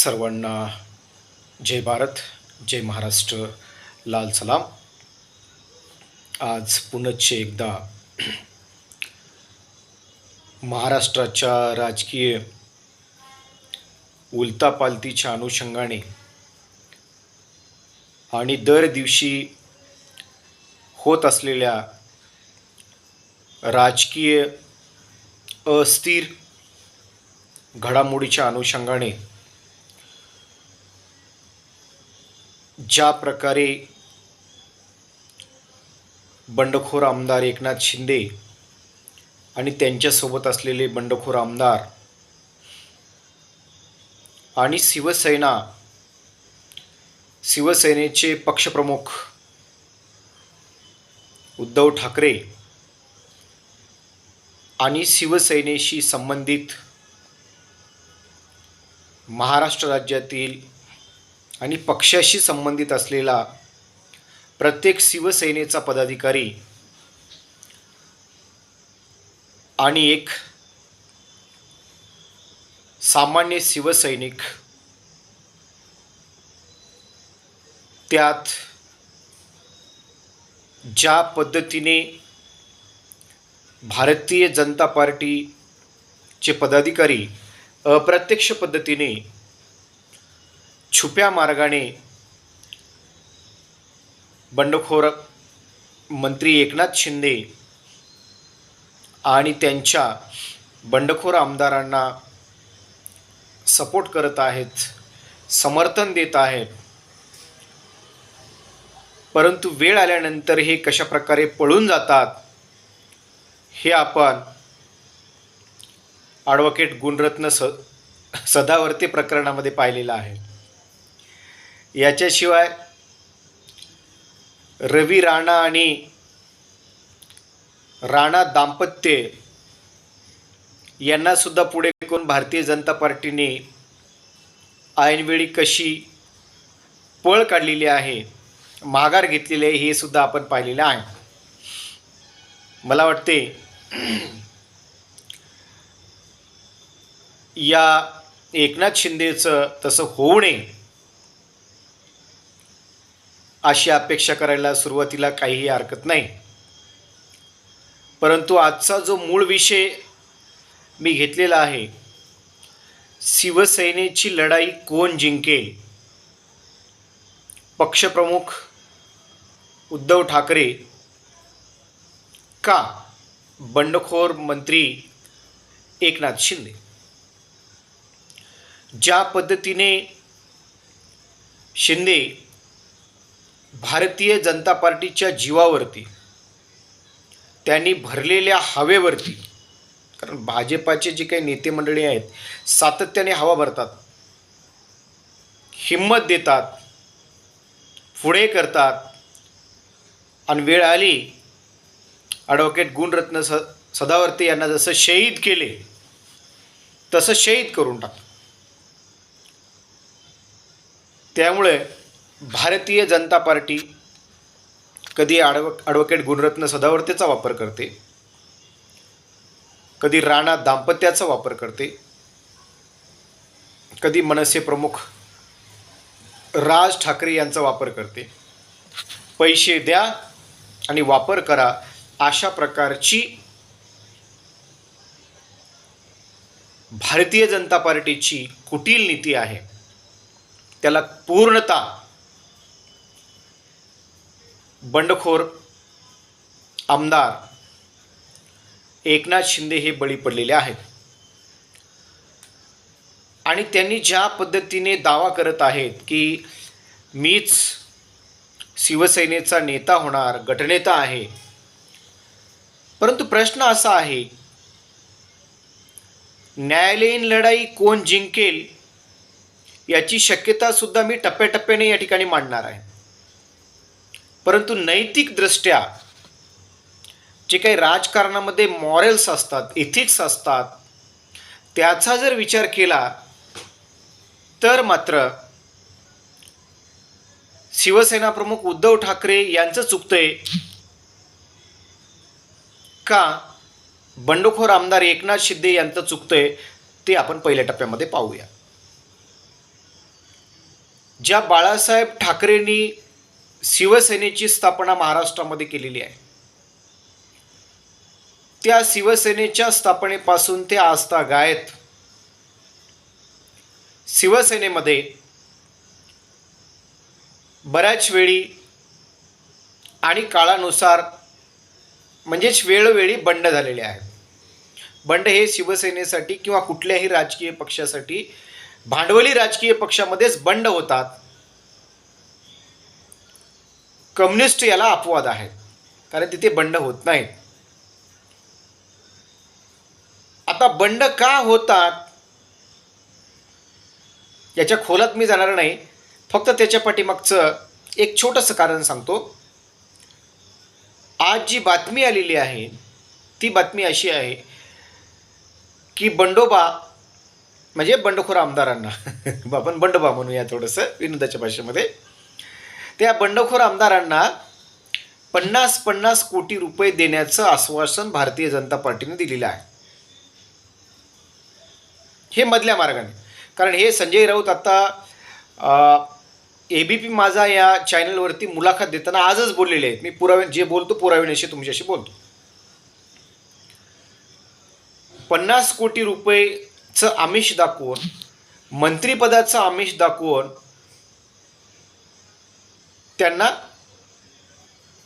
सर्वांना जय भारत, जय महाराष्ट्र, लाल सलाम. आज पुनश्च एकदा महाराष्ट्राच्या राजकीय उलथापालथीच्या अनुषंगाने आणि दर दिवशी होत असलेल्या राजकीय अस्थिर घडामोडीच्या अनुषंगाने ज्या प्रकारे बंडखोर आमदार एकनाथ शिंदे आणि त्यांच्यासोबत असलेले बंडखोर आमदार आणि शिवसेनेचे पक्षप्रमुख उद्धव ठाकरे आणि शिवसेनेशी संबंधित महाराष्ट्र राज्यातील आणि पक्षाशी संबंधित असलेला प्रत्येक शिवसेनेचा पदाधिकारी आणि एक सामान्य शिवसैनिक त्यात ज्या पद्धतीने भारतीय जनता पार्टीचे पदाधिकारी अप्रत्यक्ष पद्धतीने छुप्या मार्गाने बंडखोर मंत्री एकनाथ शिंदे आणि त्यांच्या बंडखोर आमदारांना सपोर्ट करत आहेत, समर्थन देत आहेत, परंतु वेळ आल्यानंतर हे कशा प्रकारे पळून जातात हे आपण ॲडव्होकेट गुणरत्न सदावर्ते प्रकरणामध्ये पाहिलेलं आहे. याच्याशिवाय रवी राणा आणि राणा दाम्पत्य यांना सुद्धा पुढे करून भारतीय जनता पार्टीने ऐनवेळी कशी पळ काढलेली आहे, माघार घेतलेली आहे, हे सुद्धा आपण पाहिलेलं आहे. मला वाटते या एकनाथ शिंदेचं तसं होऊ नये अशी अपेक्षा करायला सुरुवातीला काहीही हरकत नाही. परंतु आजचा जो मूळ विषय मी घेतलेला आहे, शिवसेनेची लढाई कोण जिंकेल, पक्षप्रमुख उद्धव ठाकरे का बंडखोर मंत्री एकनाथ शिंदे. ज्या पद्धतीने शिंदे भारतीय जनता पार्टीच्या जीवावरती, त्यांनी भरलेल्या हवेवरती, कारण भाजपाचे जे काही नेते मंडळी आहेत सातत्याने हवा भरतात, हिम्मत देतात, पुढे करतात आणि वेळ आली ॲडव्होकेट गुणरत्न सदावर्ते यांना जसं शहीद केले तसं शहीद करून टाकतात. त्यामुळे भारतीय जनता पार्टी कधी ॲडव्होकेट गुणरत्न सदावर्तेचा वापर करते, कधी राणा दाम्पत्याचा वापर करते, कधी मनसे प्रमुख राज ठाकरे यांचा वापर करते. पैसे द्या आणि वापर करा अशा प्रकारची भारतीय जनता पार्टीची कुटील नीती आहे. त्याला पूर्णतः बंडखोर आमदार एकनाथ शिंदे हे बळी पडलेले आहेत. आणि त्यांनी ज्या पद्धतीने दावा करत आहेत की मीच शिवसेनेचा नेता होणार, गटनेता आहे, परंतु प्रश्न असा आहे, न्यायालयीन लढाई कोण जिंकेल याची शक्यता सुद्धा मी टप्प्याटप्प्याने या ठिकाणी मांडणार आहे. परंतु नैतिकदृष्ट्या जे काही राजकारणामध्ये मॉरल्स असतात, एथिक्स असतात, त्याचा जर विचार केला तर मात्र शिवसेना प्रमुख उद्धव ठाकरे यांचं चुकतंय का बंडखोर आमदार एकनाथ शिंदे यांचं चुकतंय ते आपण पहिल्या टप्प्यामध्ये पाहूया. ज्या बाळासाहेब ठाकरेंनी शिवसेनेची स्थापना महाराष्ट्रामध्ये केलेली आहे, त्या शिवसेनेच्या स्थापनेपासून ते आजतागायत शिवसेनेमध्ये बऱ्याच वेळी आणि काळानुसार म्हणजेच वेळोवेळी बंड झालेले आहेत. बंड हे शिवसेनेसाठी किंवा कुठल्याही राजकीय पक्षासाठी भांडवली राजकीय पक्षामध्येच बंड होतात. कम्युनिस्ट याला अपवाद आहेत, कारण तिथे बंड होत नाहीत. आता बंड का होतात याच्या खोलात मी जाणार नाही, फक्त त्याच्या पाठीमागचं एक छोटंसं कारण सांगतो. आज जी बातमी आलेली आहे ती बातमी अशी आहे की बंडोबा म्हणजे बंडखोर आमदारांना आपण बंडोबा म्हणूया थोडंसं विनोदाच्या भाषेमध्ये, त्या बंडखोर आमदारांना 50-50 कोटी रुपये देण्याचं आश्वासन भारतीय जनता पार्टीने दिलेलं आहे. हे मधल्या मार्गाने, कारण हे संजय राऊत आता ABP माझा या चॅनलवरती मुलाखत देताना आजच बोललेले आहेत. मी पुरावे जे बोलतो पुराव्याशी तुमच्याशी बोलतो. 50 कोटी रुपयेचं आमिष दाखवून, मंत्रिपदाचं आमिष दाखवून त्यांना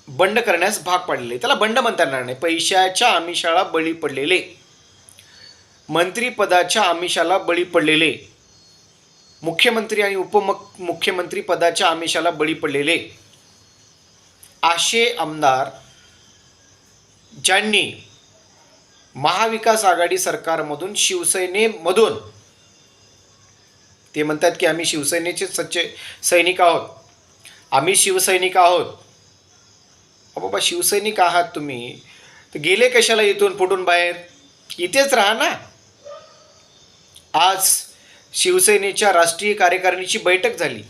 बंड करण्यास भाग पाडलेले. त्याला बंड म्हणता येणार नाही, पैशाच्या आमिषाला बळी पडलेले, मंत्रिपदाच्या आमिषाला बळी पडलेले, मुख्यमंत्री आणि उपमुख्यमंत्री पदाच्या आमिषाला बळी पडलेले असे आमदार ज्यांनी महाविकास आघाडी सरकारमधून शिवसेनेमधून ते म्हणतात की आम्ही शिवसेनेचे सच्चे सैनिक आहोत, आम्ही शिवसैनिक आहोत. बाबा शिवसैनिक आहात तुम्ही तर गेले कशाला इथून फुटून बाहेर? इथेच राहा ना. आज शिवसेनेच्या राष्ट्रीय कार्यकारिणीची बैठक झाली.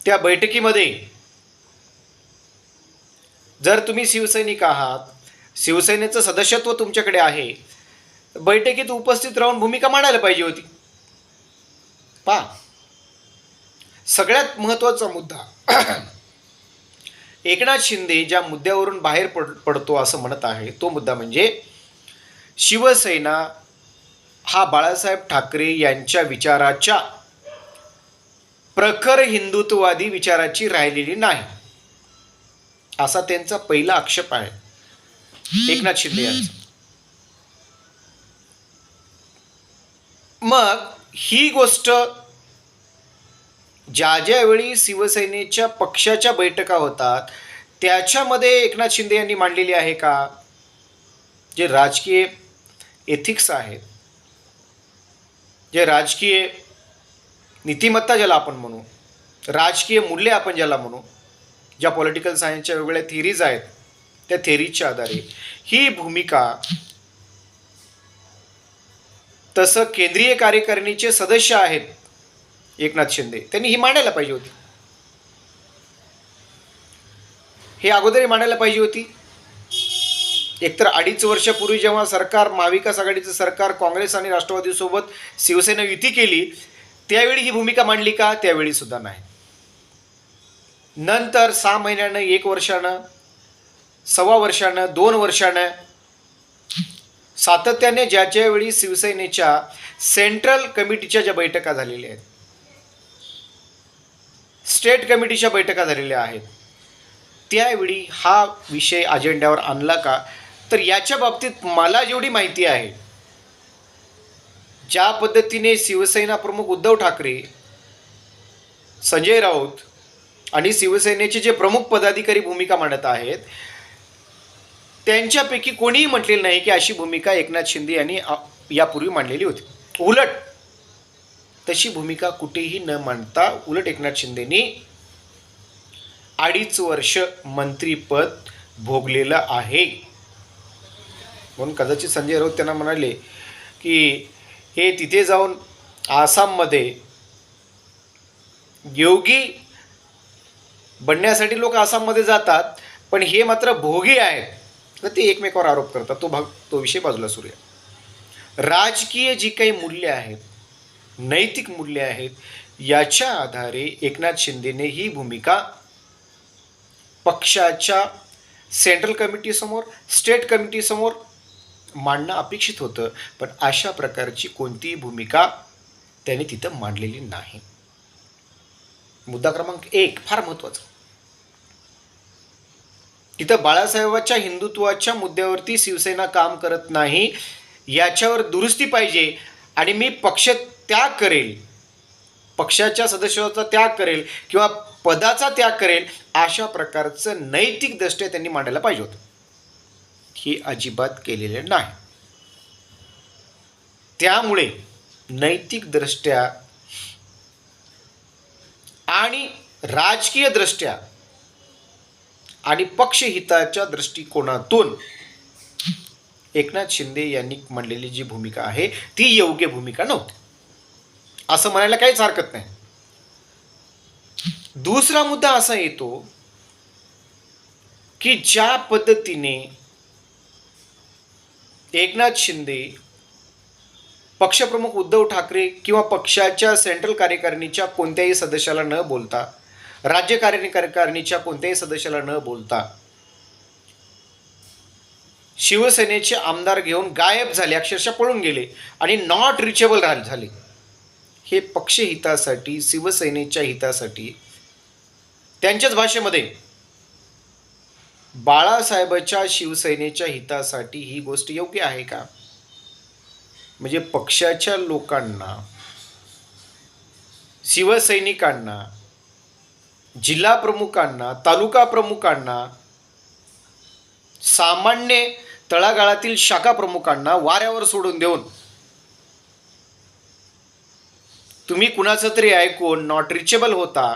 त्या बैठकीमध्ये जर तुम्ही शिवसैनिक आहात, शिवसेनेचं सदस्यत्व तुमच्याकडे आहे, बैठकीत उपस्थित राहून भूमिका मांडायला पाहिजे होती. पहा, सगळ्यात महत्त्वाचा मुद्दा एकनाथ शिंदे ज्या मुद्द्यावरून बाहेर पडतो असं म्हणत आहे, तो मुद्दा म्हणजे शिवसेना हा बाळासाहेब ठाकरे यांच्या विचाराच्या प्रखर हिंदुत्ववादी विचाराची राहिलेली नाही, असा त्यांचा पहिला आक्षेप आहे एकनाथ शिंदे यांचा. मग ही गोष्ट ज्या ज्यावेळी शिवसेनेच्या पक्षाच्या बैठका होतात त्याच्यामध्ये एकनाथ शिंदे यांनी मांडलेली आहे का? जे राजकीय एथिक्स आहेत, जे राजकीय नीतिमत्ता ज्याला आपण म्हणू, राजकीय मूल्य आपण ज्याला म्हणू, ज्या पॉलिटिकल सायन्सच्या वेगवेगळ्या थिअरीज आहेत, त्या थिअरीजच्या आधारे ही भूमिका तसं केंद्रीय कार्यकारिणीचे सदस्य आहेत एकनाथ शिंदे, त्यांनी ही मांडायला पाहिजे होती. हे अगोदरही मांडायला पाहिजे होती. एकतर 2.5 वर्षापूर्वी जेव्हा सरकार महाविकास आघाडीचं सरकार काँग्रेस आणि राष्ट्रवादीसोबत शिवसेना युती केली त्यावेळी ही भूमिका मांडली का? त्यावेळी सुद्धा नाही. नंतर 6 महिन्यानं, 1 वर्षानं, 1.25 वर्षानं, 2 वर्षानं सातत्याने ज्याच्या वेळी शिवसेनेच्या सेंट्रल कमिटीच्या ज्या बैठका झालेल्या आहेत, स्टेट कमिटीच्या बैठका झालेल्या आहेत, त्यावेळी हा विषय अजेंड्यावर आणला का? तर याच्या बाबतीत मला जेवढी माहिती आहे, ज्या पद्धतीने शिवसेना प्रमुख उद्धव ठाकरे, संजय राऊत आणि शिवसेनेचे जे प्रमुख पदाधिकारी भूमिका मांडत आहेत, त्यांच्यापैकी कोणीही म्हटलेलं नाही की अशी भूमिका एकनाथ शिंदे यांनी यापूर्वी मांडलेली होती. उलट तशी भूमिका कुठेही न मांडता उलट एकनाथ शिंदेनी 2.5 वर्ष मंत्रीपद भोगलेलं आहे. म्हणून कदाचित संजय राऊत त्यांना म्हणाले की हे तिथे जाऊन आसाममध्ये योगी बनण्यासाठी लोक आसाममध्ये जातात, पण हे मात्र भोगी आहेत, तर ते एकमेकावर आरोप करतात. तो विषय बाजूला सुरू आहे. राजकीय जी काही मूल्य आहेत, नैतिक मूल्य आहेत, याच्या आधारे एकनाथ शिंदेने ही भूमिका पक्षाच्या सेंट्रल कमिटीसमोर, स्टेट कमिटीसमोर मांडणं अपेक्षित होतं, पण अशा प्रकारची कोणतीही भूमिका त्यांनी तिथं मांडलेली नाही. मुद्दा क्रमांक 1 फार महत्त्वाचा. तिथं बाळासाहेबांच्या हिंदुत्वाच्या मुद्द्यावरती शिवसेना काम करत नाही, याच्यावर दुरुस्ती पाहिजे आणि मी पक्ष त्याग करेल, पक्षाच्या सदस्यत्वाचा त्याग करेल किंवा पदाचा त्याग करेल, अशा प्रकारचं नैतिक दृष्ट्या त्यांनी मांडायला पाहिजे होतं. ही अजिबात केलेले नाही. त्यामुळे नैतिक दृष्ट्या आणि राजकीय दृष्ट्या आणि पक्षहिताच्या दृष्टिकोनातून एकनाथ शिंदे यांनी मांडलेली जी भूमिका आहे ती योग्य भूमिका नव्हती, असं म्हणायला काहीच हरकत नाही. दुसरा मुद्दा असा येतो की ज्या पद्धतीने एकनाथ शिंदे पक्षप्रमुख उद्धव ठाकरे किंवा पक्षाच्या सेंट्रल कार्यकारिणीच्या कोणत्याही सदस्याला न बोलता, राज्य कार्यकारिणीच्या कोणत्याही सदस्याला न बोलता शिवसेनेचे आमदार घेऊन गायब झाले, अक्षरशः पळून गेले आणि नॉट रिचेबल झाले. हे पक्षहितासाठी, शिवसेनेच्या हितासाठी, त्यांच्याच भाषेमध्ये बाळासाहेबांच्या शिवसेनेच्या हितासाठी ही गोष्ट योग्य आहे का? म्हणजे पक्षाच्या लोकांना, शिवसैनिकांना, जिल्हा प्रमुखांना, तालुका प्रमुखांना, सामान्य तळागाळातील शाखा प्रमुखांना वाऱ्यावर सोडून देऊन तुम्ही कुणाचं तरी ऐकून नॉट रिचेबल होता,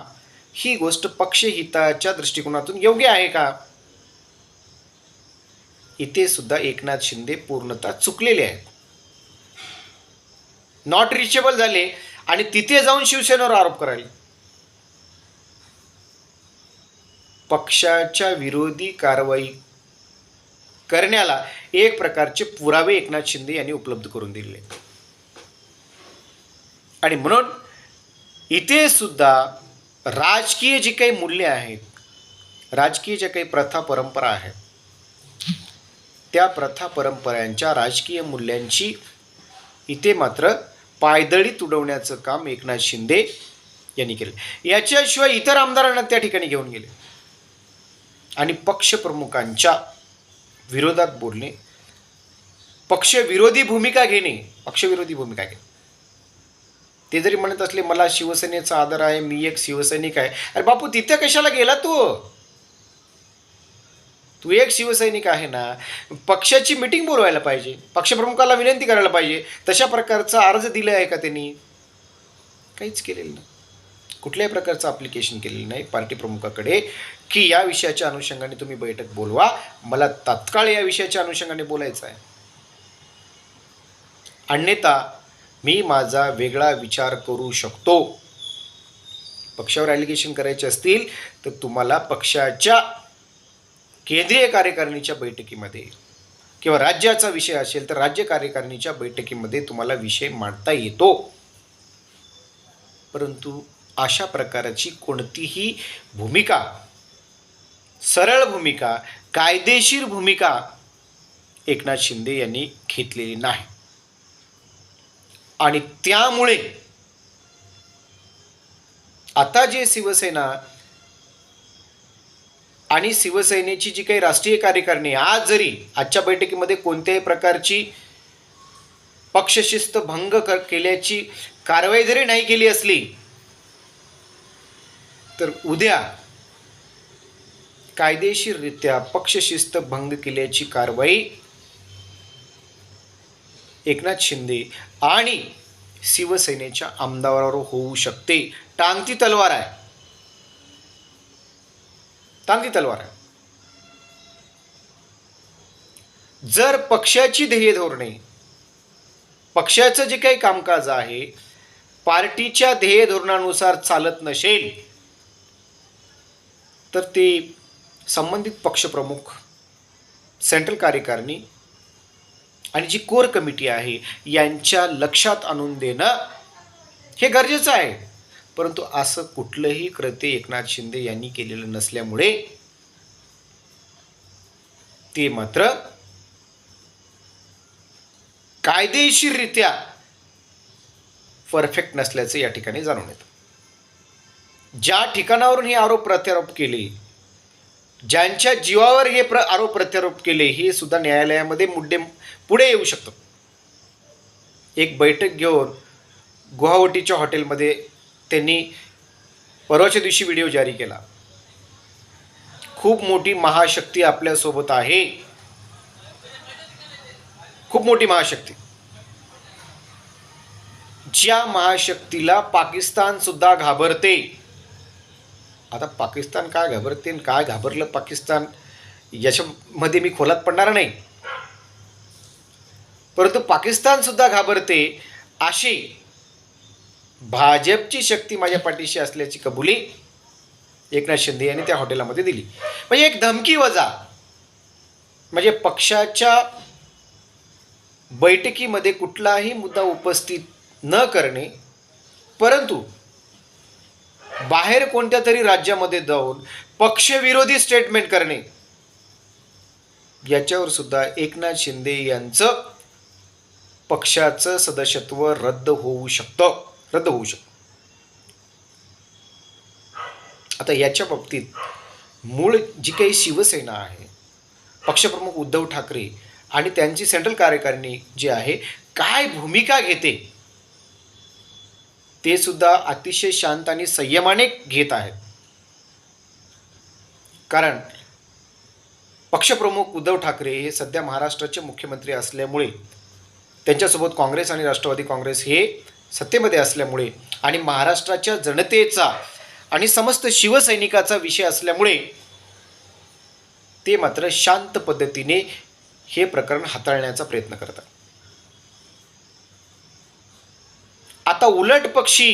ही गोष्ट पक्षहिताच्या दृष्टिकोनातून योग्य आहे का? इथे सुद्धा एकनाथ शिंदे पूर्णतः चुकलेले आहेत. नॉट रिचेबल झाले आणि तिथे जाऊन शिवसेनेवर आरोप करायला. पक्षाच्या विरोधी कारवाई करण्याला एक प्रकारचे पुरावे एकनाथ शिंदे यांनी उपलब्ध करून दिले. आणि म्हणून इथे सुद्धा राजकीय जी काही मूल्य आहेत, राजकीय ज्या काही प्रथा परंपरा आहेत, त्या प्रथा परंपरांच्या राजकीय मूल्यांची इथे मात्र पायदळी तुडवण्याचं काम एकनाथ शिंदे यांनी केलं. याच्याशिवाय इतर आमदारांना त्या ठिकाणी घेऊन गेले आणि पक्षप्रमुखांच्या विरोधात बोलणे, पक्षविरोधी भूमिका घेणे. ते जरी म्हणत असले मला शिवसेनेचा आदर आहे, मी एक शिवसैनिक आहे, अरे बापू तिथे कशाला गेला तू एक शिवसैनिक आहे ना, पक्षाची मिटिंग बोलवायला पाहिजे, पक्षप्रमुखाला विनंती करायला पाहिजे. तशा प्रकारचा अर्ज दिला आहे का त्यांनी? काहीच केलेलं नाही. कुठल्याही प्रकारचं ॲप्लिकेशन केलेलं नाही पार्टी प्रमुखाकडे की या विषयाच्या अनुषंगाने तुम्ही बैठक बोलवा, मला तात्काळ या विषयाच्या अनुषंगाने बोलायचं आहे, अन्यथा मी माझा वेगळा विचार करू शकतो. पक्षावर ॲलिगेशन करायचे असतील तर तुम्हाला पक्षाच्या केंद्रीय कार्यकारिणीच्या बैठकीमध्ये किंवा राज्याचा विषय असेल तर राज्य कार्यकारिणीच्या बैठकीमध्ये तुम्हाला विषय मांडता येतो. परंतु अशा प्रकारची कोणतीही भूमिका, सरळ भूमिका, कायदेशीर भूमिका एकनाथ शिंदे यांनी घेतलेली नाही. आणि त्यामुळे आता जे शिवसेना आणि शिवसेनेची जी काही राष्ट्रीय कार्यकारिणी आज जरी आजच्या बैठकीमध्ये कोणत्याही प्रकारची पक्षशिस्त भंग केल्याची कारवाई जरी नाही केली असली तर उद्या कायदेशीररित्या पक्षशिस्त भंग केल्याची कारवाई एकनाथ शिंदे आणि शिवसेनेच्या आमदारावर होऊ शकते. टांगती तलवार आहे. जर पक्षाची ध्येय धोरणे, पक्षाचं जे काही कामकाज आहे पार्टीच्या ध्येय धोरणानुसार चालत नसेल तर ते संबंधित पक्षप्रमुख, सेंट्रल कार्यकारिणी आणि जी कोर कमिटी आहे यांच्या लक्षात आणून देणं हे गरजेचं आहे. परंतु असं कुठलंही कृत्य एकनाथ शिंदे यांनी केलेलं नसल्यामुळे ते मात्र कायदेशीररित्या परफेक्ट नसल्याचं या ठिकाणी जाणून येतं. ज्या ठिकाणावरून हे आरोप प्रत्यारोप केले, ज्यांच्या जीवावर हे आरोप प्रत्यारोप केले, हे सुद्धा न्यायालयामध्ये मुद्दे पुढे येऊ शकतात. एक बैठक घेऊन गुवाहाटीच्या हॉटेलमध्ये त्यांनी परवाच्या दिवशी व्हिडिओ जारी केला. खूप मोठी महाशक्ती आपल्यासोबत आहे, खूप मोठी महाशक्ती, ज्या महाशक्तीला पाकिस्तान सुद्धा घाबरते. आता पाकिस्तान काय घाबरते, काय घाबरलं पाकिस्तान, याच्यामध्ये मी खोलात पडणार नाही, परंतु पाकिस्तान सुद्धा घाबरते अशी भाजपची शक्ती माझ्या पाठीशी असल्याची कबुली एकनाथ शिंदे यांनी त्या हॉटेलमध्ये दिली. म्हणजे एक धमकी वजा, म्हणजे पक्षाच्या बैठकीमध्ये कुठलाही मुद्दा उपस्थित न करणे, परंतु बाहेर कोणत्या तरी राज्यामध्ये जाऊन पक्षविरोधी स्टेटमेंट करणे, याच्यावर सुद्धा एकनाथ शिंदे यांचं पक्षाचं सदस्यत्व रद्द होऊ शकतं. आता याच्या बाबतीत मूळ जी काही शिवसेना आहे, पक्षप्रमुख उद्धव ठाकरे आणि त्यांची सेंट्रल कार्यकारिणी जी आहे काय भूमिका घेते, ते सुद्धा अतिशय शांत आणि संयमाने घेत आहेत. कारण पक्षप्रमुख उद्धव ठाकरे हे सध्या महाराष्ट्राचे मुख्यमंत्री असल्यामुळे, त्यांच्यासोबत काँग्रेस आणि राष्ट्रवादी काँग्रेस हे सत्तेमध्ये असल्यामुळे आणि महाराष्ट्राच्या जनतेचा आणि समस्त शिवसैनिकाचा विषय असल्यामुळे ते मात्र शांत पद्धतीने हे प्रकरण हाताळण्याचा प्रयत्न करतात. आता उलट पक्षी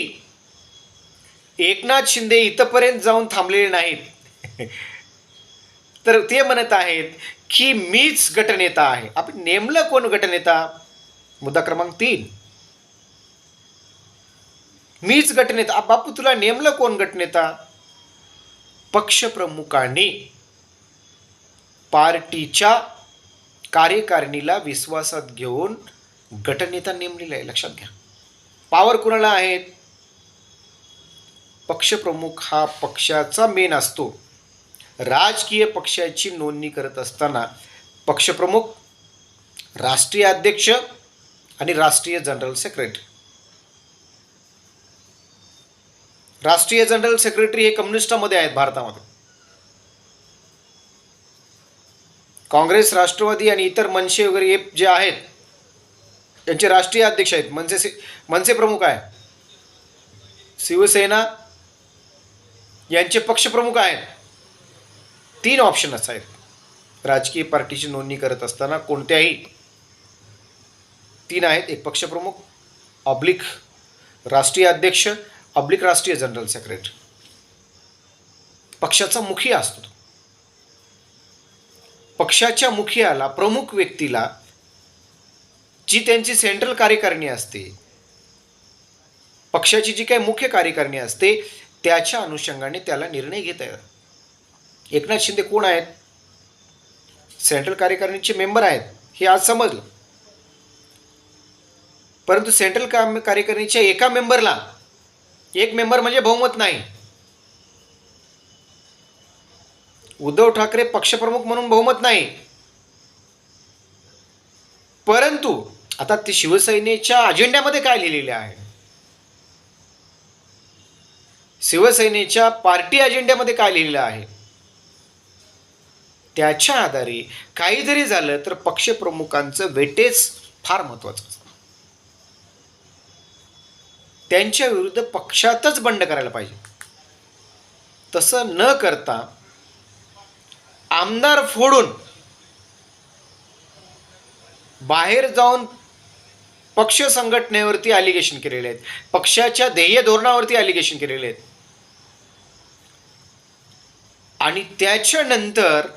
एकनाथ शिंदे इथपर्यंत जाऊन थांबलेले नाहीत, तर ते म्हणत आहेत की मीच गटनेता आहे. आपण नेमलं कोण गटनेता? मुद्दा क्रमांक 3, मीच गटनेता. बापू तुला नेमलं कोण गटनेता? पक्षप्रमुखांनी पार्टीच्या कार्यकारिणीला विश्वासात घेऊन गटनेता नेमलेला आहे. लक्षात घ्या, पावर कुणाला आहेत? पक्षप्रमुख हा पक्षाचा मेन असतो. राजकीय पक्षाची नोंदणी करत असताना पक्षप्रमुख, राष्ट्रीय अध्यक्ष आणि राष्ट्रीय जनरल सेक्रेटरी. राष्ट्रीय जनरल सेक्रेटरी हे कम्युनिस्टामध्ये आहेत भारतामध्ये. काँग्रेस, राष्ट्रवादी आणि इतर मनसे वगैरे हे जे आहेत त्यांचे राष्ट्रीय अध्यक्ष आहेत, मनसे प्रमुख आहे. शिवसेना यांचे पक्षप्रमुख आहेत. 3 ऑप्शनच आहेत राजकीय पार्टीची नोंदणी करत असताना. कोणत्याही 3 आहेत. एक पक्षप्रमुख, ऑब्लिक राष्ट्रीय अध्यक्ष, ऑब्लिक राष्ट्रीय जनरल सेक्रेटरी. पक्षाचा मुखिया असतो. पक्षाच्या मुखियाला, प्रमुख व्यक्तीला, जी त्यांची सेंट्रल कार्यकारिणी असते, पक्षाची जी काही मुख्य कार्यकारिणी असते, त्याच्या अनुषंगाने त्याला निर्णय घेता येतात. एकनाथ शिंदे कोण आहेत? सेंट्रल कार्यकारिणीचे मेंबर आहेत, हे आज समजलं. परंतु सेंट्रल कार्यकारिणीच्या एका मेंबरला, एक मेंबर म्हणजे बहुमत नाही. उद्धव ठाकरे पक्षप्रमुख म्हणून बहुमत नाही. परंतु आता ते शिवसेनेच्या अजेंड्यामध्ये काय लिहिलेले आहे, शिवसेनेच्या पार्टी अजेंड्यामध्ये काय लिहिलेलं आहे, त्याच्या आधारे काही जरी झालं तर पक्षप्रमुखांचं वेटेज फार महत्त्वाचं असतं. त्यांच्या विरुद्ध पक्षातच बंड करायला पाहिजे. तसं न करता आमदार फोडून बाहेर जाऊन पक्ष संघटनेवरती ॲलिगेशन केलेले आहेत, पक्षाच्या ध्येय धोरणावरती ॲलिगेशन केलेले आहेत. आणि त्याच्यानंतर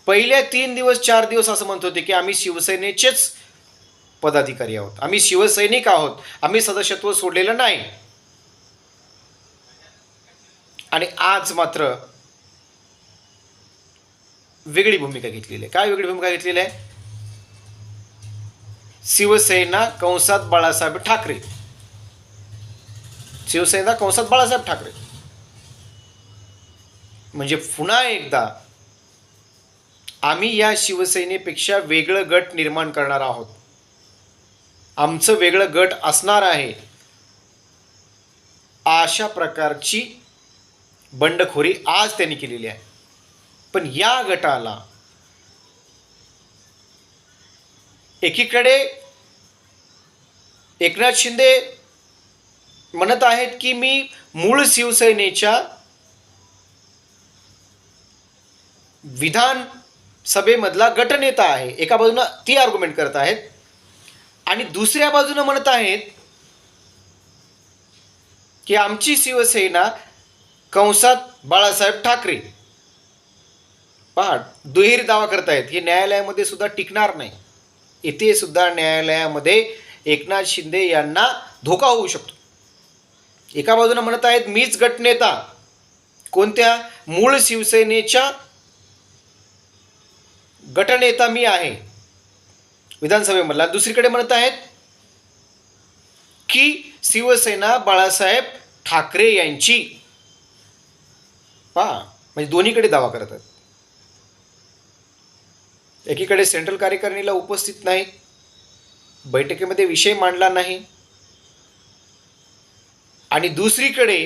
पहिल्या 3 दिवस 4 दिवस असं म्हणत होते की आम्ही शिवसेनेचेच पदाधिकारी आहोत, आम्ही शिवसैनिक आहोत, आम्ही सदस्यत्व सोडलेलं नाही. आणि आज मात्र वेगळी भूमिका घेतलेली आहे. काय वेगळी भूमिका घेतलेली आहे? शिवसेना कंसात बाळासाहेब ठाकरे, शिवसेना कंसात बाळासाहेब ठाकरे. म्हणजे पुन्हा एकदा आम्ही या शिवसेनेपेक्षा वेगळं गट निर्माण करणार आहोत. आमचं वेगळं गट असणार आहे, अशा प्रकारची बंडखोरी आज त्यांनी केलेली आहे. पण या गटाला एकीकडे एकनाथ शिंदे म्हणत आहेत की मी मूळ शिवसेनेच्या विधानसभेमधला गटनेता आहे, एका बाजूनं ती आर्ग्युमेंट करत आहेत. आणि दुसऱ्या बाजूनं म्हणत आहेत की आमची शिवसेना कंसात बाळासाहेब ठाकरे. पहा, दुहेरी दावा करतायत. हे न्यायालयामध्ये सुद्धा टिकणार नाही. इथे सुद्धा न्यायालयामध्ये एकनाथ शिंदे यांना धोका होऊ शकतो. एका बाजूने म्हणत आहेत मीच गटनेता, कोणत्या? मूळ शिवसेनेच्या गटनेता मी आहे विधानसभेमधला. दुसरीकडे म्हणत आहेत की शिवसेना बाळासाहेब ठाकरे यांची. पहा, म्हणजे दोन्हीकडे दावा करत आहेत. एकीकडे सेंट्रल कार्यकारिणीला उपस्थित नाहीत, बैठकीमध्ये विषय मांडला नाही, आणि दुसरीकडे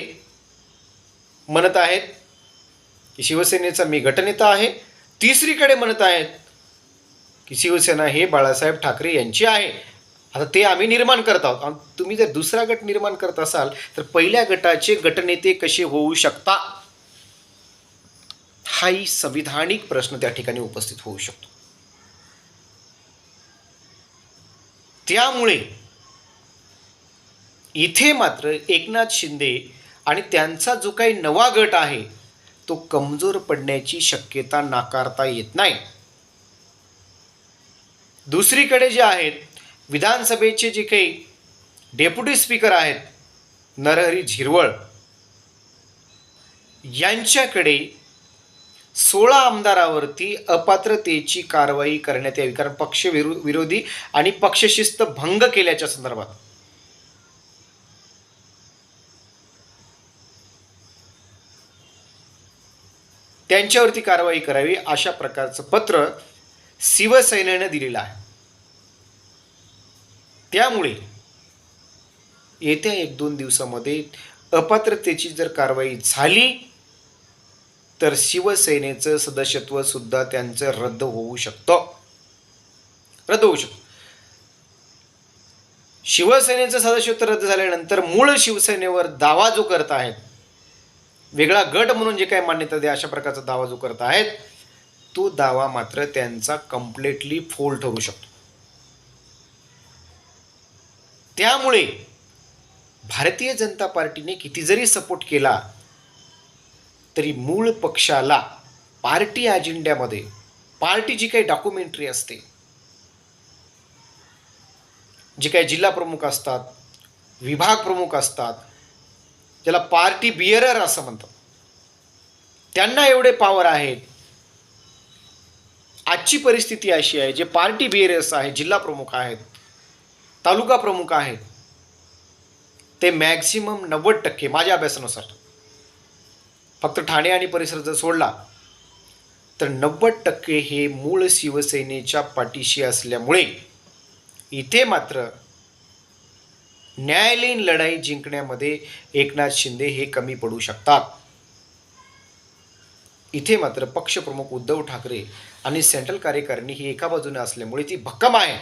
म्हणत आहेत की शिवसेनेचा मी गटनेता आहे. तिसरीकडे म्हणत आहेत की शिवसेना हे बाळासाहेब ठाकरे यांची आहे. आता ते आम्ही निर्माण करत आहोत. तुम्ही जर दुसरा गट निर्माण करत असाल तर पहिल्या गटाचे गटनेते कसे होऊ शकता? हाही संविधानिक प्रश्न त्या ठिकाणी उपस्थित होऊ शकतो. त्यामुळे इथे मात्र एकनाथ शिंदे आणि त्यांचा जो काही नवा गट आहे तो कमजोर पडण्याची शक्यता नाकारता येत नाही. दुसरीकडे जे आहेत विधानसभेचे जे काही डेप्युटी स्पीकर आहेत नरहरी झिरवळ, यांच्याकडे 16 आमदारावरती अपात्रतेची कारवाई करण्यात यावी, कारण पक्ष विरोधी आणि पक्षशिस्त भंग केल्याच्या संदर्भात त्यांच्यावरती कारवाई करावी, अशा प्रकारचं पत्र शिवसेनेनं दिलेलं आहे. त्यामुळे येत्या 1-2 दिवसामध्ये अपात्रतेची जर कारवाई झाली तर शिवसेनेचं सदस्यत्व सुद्धा त्यांचं रद्द होऊ शकतं. शिवसेनेचं सदस्यत्व रद्द झाल्यानंतर मूळ शिवसेनेवर दावा जो करत आहेत, वेगळा गट म्हणून जे काही मान्यता द्या अशा प्रकारचा दावा जो करत आहेत, तो दावा मात्र त्यांचा कम्प्लिटली फोल ठरू शकतो. त्यामुळे भारतीय जनता पार्टीने किती जरी सपोर्ट केला तरी मूळ पक्षाला पार्टी अजेंड्यामध्ये, पार्टी जी काही डॉक्युमेंटरी असते, जे काही जिल्हा प्रमुख असतात, विभाग प्रमुख असतात, ज्याला पार्टी बिअरर असं म्हणतात, त्यांना एवढे पॉवर आहेत. आजची परिस्थिती अशी आहे, जे पार्टी बिअरर्स आहेत, जिल्हा प्रमुख आहेत, तालुका प्रमुख आहेत, ते मॅक्सिमम 90% माझ्या अभ्यासानुसार, फक्त ठाणे आणि परिसर जर सोडला तर 90% हे मूळ शिवसेनेच्या पाठीशी असल्यामुळे इथे मात्र न्यायालयीन लढाई जिंकण्यामध्ये एकनाथ शिंदे हे कमी पडू शकतात. इथे मात्र पक्षप्रमुख उद्धव ठाकरे आणि सेंट्रल कार्यकारिणी ही एका बाजूने असल्यामुळे ती भक्कम आहे.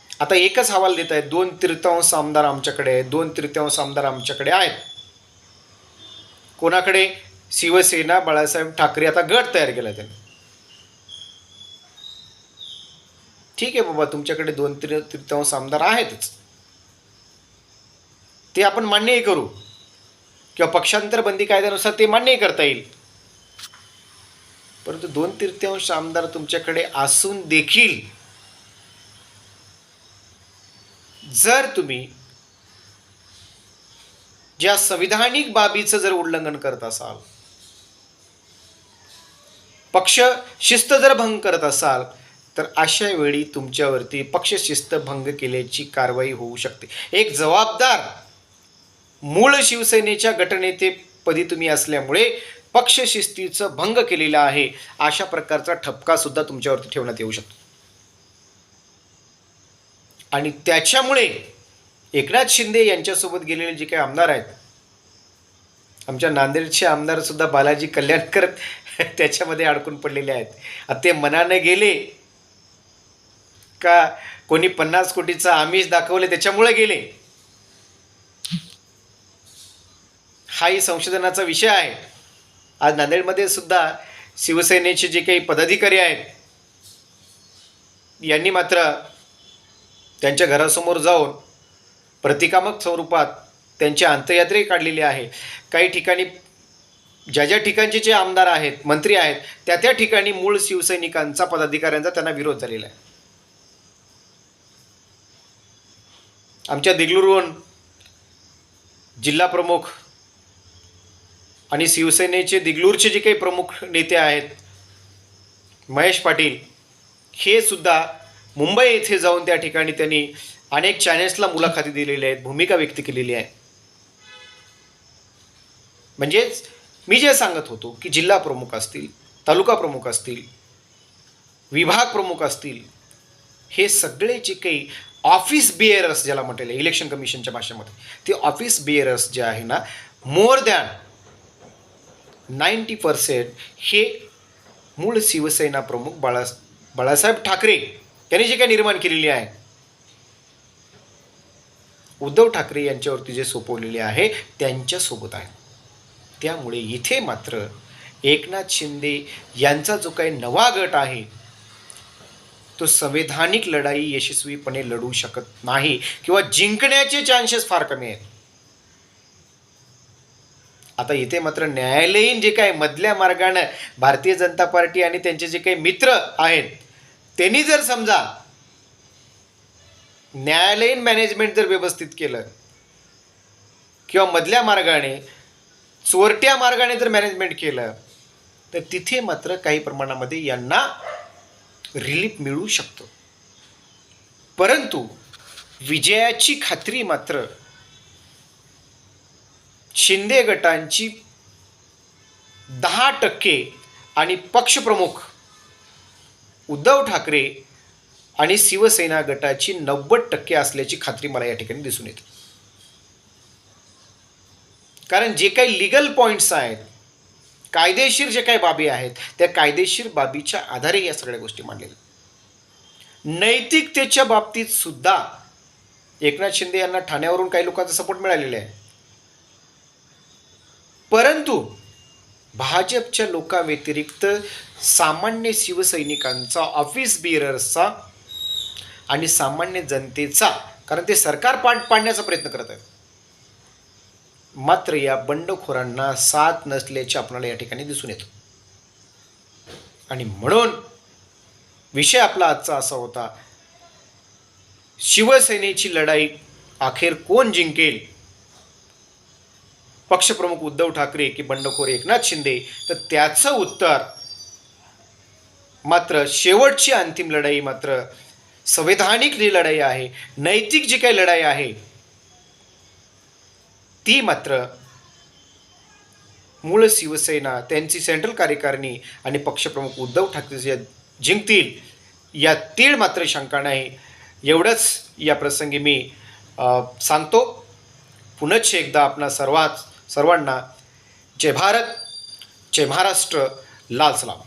आता एकच हवाल देत आहेत, 2/3 आमदार आमच्याकडे आहेत, 2/3 आमदार आमच्याकडे आहेत. कोणाकडे? शिवसेना बाळासाहेब ठाकरे आता गट तयार केला त्यांनी. ठीक आहे बाबा, तुमच्याकडे 2/3 आमदार आहेतच, ते आपण मान्यही करू, किंवा पक्षांतर बंदी कायद्यानुसार ते मान्यही करता येईल. परंतु 2/3 आमदार तुमच्याकडे असून देखील जर तुम्ही ज्या संविधानिक बाबीचं जर उल्लंघन करत असाल, पक्ष शिस्त जर भंग करत असाल, तर अशा वेळी तुमच्यावरती पक्षशिस्त भंग केल्याची कारवाई होऊ शकते. एक जबाबदार मूळ शिवसेनेच्या गटनेतेपदी तुम्ही असल्यामुळे पक्षशिस्तीचं भंग केलेला आहे, अशा प्रकारचा ठपका सुद्धा तुमच्यावरती ठेवण्यात येऊ शकतो. आणि त्याच्यामुळे एकनाथ शिंदे यांच्यासोबत गेलेले जे काही आमदार आहेत, आमच्या नांदेडचे आमदार सुद्धा बालाजी कल्याणकर त्याच्यामध्ये अडकून पडलेले आहेत. आता ते मनाने गेले का कोणी 50 कोटीचा आमिष दाखवले त्याच्यामुळे गेले, हाही संशोधनाचा विषय आहे. आज नांदेडमध्ये सुद्धा शिवसेनेचे जे काही पदाधिकारी आहेत, यांनी मात्र त्यांच्या घरासमोर जाऊन प्रतिकात्मक स्वरूपात त्यांची अंत्ययात्रा काढलेली आहे. काही ठिकाणी ज्या ज्या ठिकाणचे जे आमदार आहेत, मंत्री आहेत, त्या त्या ठिकाणी मूळ शिवसैनिकांचा, पदाधिकाऱ्यांचा त्यांना विरोध झालेला आहे. आमच्या देगलूरहून जिल्हा प्रमुख आणि शिवसेनेचे देगलूरचे जे काही प्रमुख नेते आहेत, महेश पाटील, हे सुद्धा मुंबई येथे जाऊन त्या ठिकाणी त्यांनी अनेक चॅनेल्सला मुलाखती दिलेल्या आहेत, भूमिका व्यक्त केलेली आहे. म्हणजेच मी जे सांगत होतो की जिल्हा प्रमुख असतील, तालुका प्रमुख असतील, विभाग प्रमुख असतील, हे सगळे जे काही ऑफिस बिअरर्स ज्याला म्हटलेलं आहे इलेक्शन कमिशनच्या भाषेमध्ये, ते ऑफिस बिअरर्स जे आहे ना, मोर दॅन 90% हे मूळ शिवसेना प्रमुख बाळासाहेब ठाकरे यांनी जे काही निर्माण केलेली आहे, उद्धव ठाकरे यांच्यावरती जे सोपवलेले आहे त्यांच्यासोबत आहे. त्यामुळे इथे मात्र एकनाथ शिंदे यांचा जो काही नवा गट आहे, तो संवैधानिक लढाई यशस्वीपणे लढू शकत नाही किंवा जिंकण्याचे चान्सेस फार कमी आहेत. आता इथे मात्र न्यायालयीन जे काही मधल्या मार्गानं भारतीय जनता पार्टी आणि त्यांचे जे काही मित्र आहेत, त्यांनी जर समजा न्यायालयीन मॅनेजमेंट जर व्यवस्थित केलं किंवा मधल्या मार्गाने, चोरट्या मार्गाने जर मॅनेजमेंट केलं, तर तिथे मात्र काही प्रमाणामध्ये यांना रिलीफ मिळू शकतो. परंतु विजयाची खात्री मात्र शिंदे गटांची 10% आणि पक्षप्रमुख उद्धव ठाकरे आणि शिवसेना गटाची 90% असल्याची खात्री मला या ठिकाणी दिसून येते. कारण जे काही लिगल पॉईंट्स आहेत, कायदेशीर जे काही बाबी आहेत, त्या कायदेशीर बाबीच्या आधारे या सगळ्या गोष्टी मांडलेल्या. नैतिकतेच्या बाबतीत सुद्धा एकनाथ शिंदे यांना ठाण्यावरून काही लोकांचा सपोर्ट मिळालेला आहे. परंतु भाजपच्या लोकांव्यतिरिक्त सामान्य शिवसैनिकांचा, ऑफिस बिअरर्सचा आणि सामान्य जनतेचा, कारण ते सरकार पाडण्याचा प्रयत्न करत आहेत, मात्र या बंडखोरांना साथ नसल्याचे आपल्याला या ठिकाणी दिसून येतो. आणि म्हणून विषय आपला आजचा असा होता, शिवसेनेची लढाई अखेर कोण जिंकेल, पक्षप्रमुख उद्धव ठाकरे की बंडखोर एकनाथ शिंदे? तर त्याचं उत्तर मात्र शेवटची अंतिम लढाई मात्र संवैधानिक जी लढाई आहे, नैतिक जी काही लढाई आहे, ती मात्र मूळ शिवसेना, त्यांची सेंट्रल कार्यकारिणी आणि पक्षप्रमुख उद्धव ठाकरे जिंकतील यातील मात्र शंका नाही. एवढंच या प्रसंगी मी सांगतो. पुनश्च एकदा आपणा सर्वांना जय भारत, जय महाराष्ट्र, लाल सलाम.